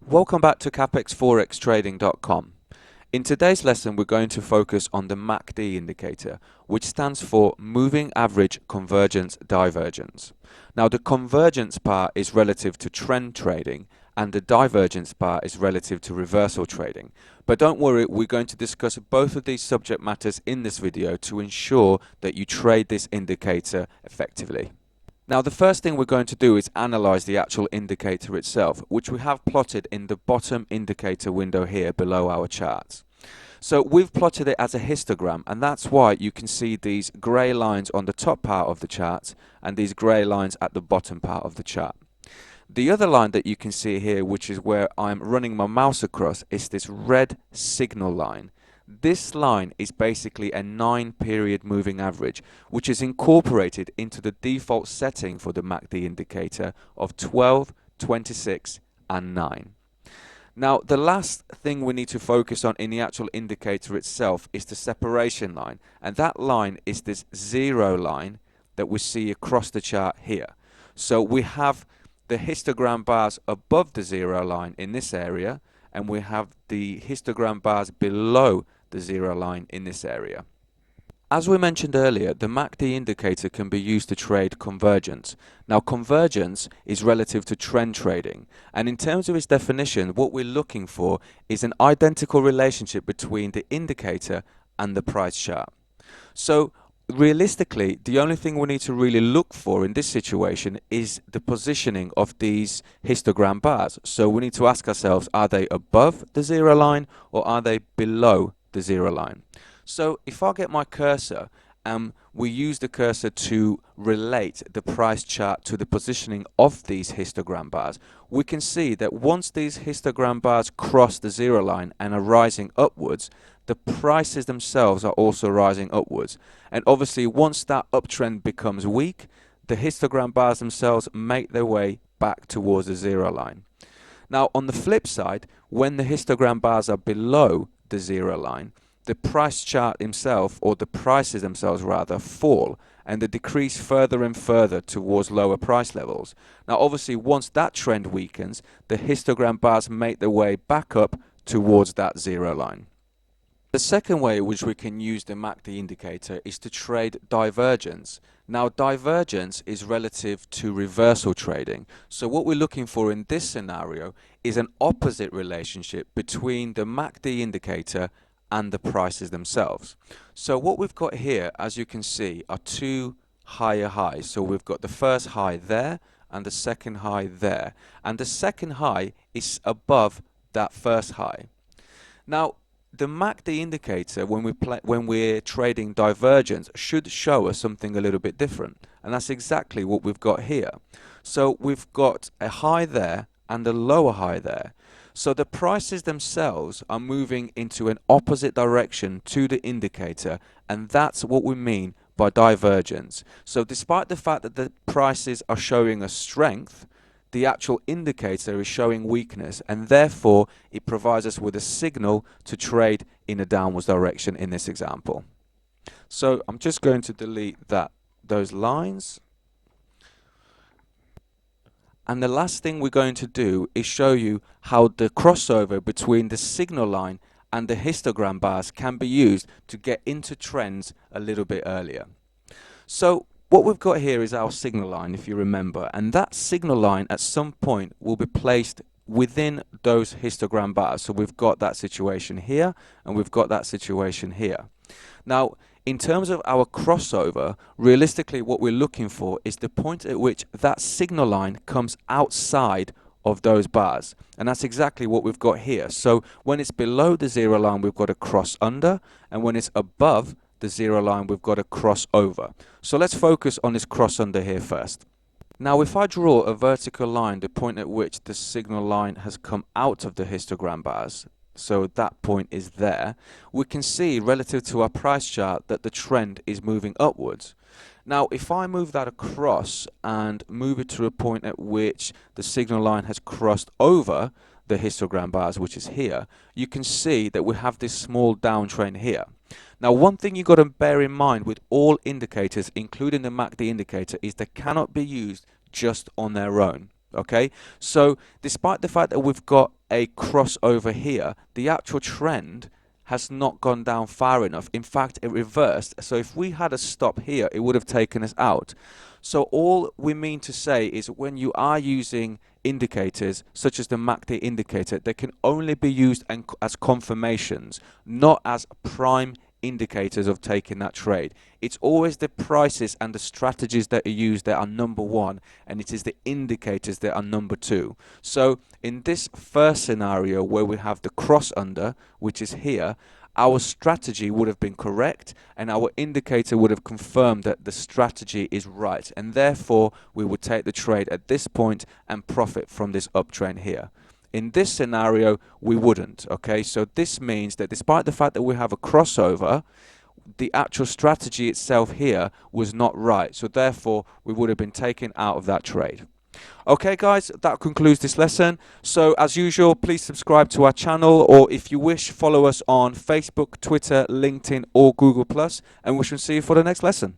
Welcome back to CapexForexTrading.com. In today's lesson, we're going to focus on the MACD indicator, which stands for Moving Average Convergence Divergence. Now, the convergence part is relative to trend trading, and the divergence part is relative to reversal trading. But don't worry, we're going to discuss both of these subject matters in this video to ensure that you trade this indicator effectively. Now, the first thing we're going to do is analyze the actual indicator itself, which we have plotted in the bottom indicator window here below our charts. So we've plotted it as a histogram, and that's why you can see these grey lines on the top part of the chart and these grey lines at the bottom part of the chart. The other line that you can see here, which is where I'm running my mouse across, is this red signal line. This line is basically a 9-period moving average, which is incorporated into the default setting for the MACD indicator of 12, 26, and 9. Now, the last thing we need to focus on in the actual indicator itself is the separation line, and that line is this zero line that we see across the chart here. So we have the histogram bars above the zero line in this area, and we have the histogram bars below the zero line in this area. As we mentioned earlier, the MACD indicator can be used to trade convergence. Now, convergence is relative to trend trading, and in terms of its definition, what we're looking for is an identical relationship between the indicator and the price chart. So realistically, the only thing we need to really look for in this situation is the positioning of these histogram bars. So we need to ask ourselves, are they above the zero line or are they below the zero line? So if I get my cursor and we use the cursor to relate the price chart to the positioning of these histogram bars, we can see that once these histogram bars cross the zero line and are rising upwards, the prices themselves are also rising upwards. And obviously, once that uptrend becomes weak, the histogram bars themselves make their way back towards the zero line. Now, on the flip side, when the histogram bars are below the zero line, the price chart himself, or the prices themselves rather, fall and they decrease further and further towards lower price levels. Now obviously, once that trend weakens, the histogram bars make their way back up towards that zero line. The second way in which we can use the MACD indicator is to trade divergence. Now, divergence is relative to reversal trading. So what we're looking for in this scenario is an opposite relationship between the MACD indicator and the prices themselves. So what we've got here, as you can see, are two higher highs. So we've got the first high there and the second high there. And the second high is above that first high. Now, the MACD indicator, when we're trading divergence, should show us something a little bit different. And that's exactly what we've got here. So we've got a high there and a lower high there. So the prices themselves are moving into an opposite direction to the indicator, and that's what we mean by divergence. So despite the fact that the prices are showing a strength, the actual indicator is showing weakness, and therefore it provides us with a signal to trade in a downwards direction in this example. So I'm just going to delete those lines. And the last thing we're going to do is show you how the crossover between the signal line and the histogram bars can be used to get into trends a little bit earlier. So what we've got here is our signal line, if you remember, and that signal line at some point will be placed within those histogram bars. So we've got that situation here and we've got that situation here. Now, in terms of our crossover, realistically what we're looking for is the point at which that signal line comes outside of those bars. And that's exactly what we've got here. So when it's below the zero line, we've got a cross under, and when it's above the zero line, we've got a cross over. So let's focus on this cross under here first. Now, if I draw a vertical line, the point at which the signal line has come out of the histogram bars, so that point is there, we can see relative to our price chart that the trend is moving upwards. Now, if I move that across and move it to a point at which the signal line has crossed over the histogram bars, which is here, you can see that we have this small downtrend here. Now, one thing you've got to bear in mind with all indicators, including the MACD indicator, is they cannot be used just on their own. Okay, so despite the fact that we've got a crossover here, the actual trend has not gone down far enough. In fact, it reversed. So if we had a stop here, it would have taken us out. So all we mean to say is when you are using indicators such as the MACD indicator, they can only be used as confirmations, not as prime indicators of taking that trade. It's always the prices and the strategies that are used that are number one, and it is the indicators that are number two. So in this first scenario where we have the cross under, which is here, our strategy would have been correct and our indicator would have confirmed that the strategy is right, and therefore we would take the trade at this point and profit from this uptrend here. In this scenario, we wouldn't, okay? So this means that despite the fact that we have a crossover, the actual strategy itself here was not right. So therefore, we would have been taken out of that trade. Okay guys, that concludes this lesson. So as usual, please subscribe to our channel, or if you wish, follow us on Facebook, Twitter, LinkedIn or Google+, and we shall see you for the next lesson.